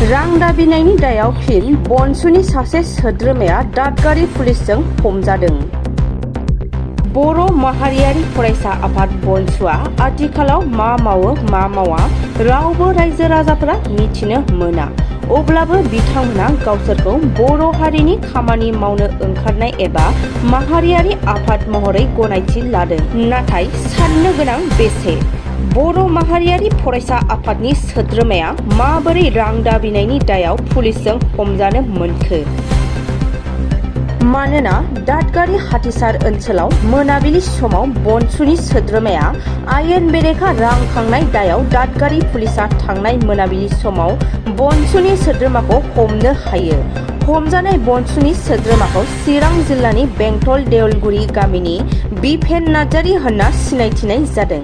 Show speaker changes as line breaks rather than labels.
रां दाबिनायनि दायाव फिन बनसुनि सासे सोद्रोमाया दादगारि पुलिसजों हमजादों। बर' माहारियारि फरायसा आफाद बनसुआ आथिखालाव मा मावो मा मावा रावबो रायजो राजाफोरा मिथिनो मोना। अब्लाबो बिथांमोना गावसोरखौ बर' हारिनि खामानि मावनो ओंखारनाय एबा माहारियारि आफाद महरै गनायथि लादों। नाथाय साननो गोनां बेसे बर' माहारियारि फरायसा आफादनि सोद्रोमाया माबोरै रां दाबिनायनि दायाव पुलिसजों हमजानो मोनखो? मानोना दादगारि हाथिसार ओनसोलाव मोनाबिलि समाव बनसुनि सोद्रोमाया आयेन बेरेखा रां खांनाय दायाव दादगारि पुलिसा थांनाय मोनाबिलि समाव बनसुनि सोद्रोमाखौ हमनो हायो। हमजानाय बनसुनि सोद्रोमाखौ चिरां जिल्लानि बेंटल देउलगुरि गामिनि बिपेन नार्जारी होनना सिनायथिनाय जादों।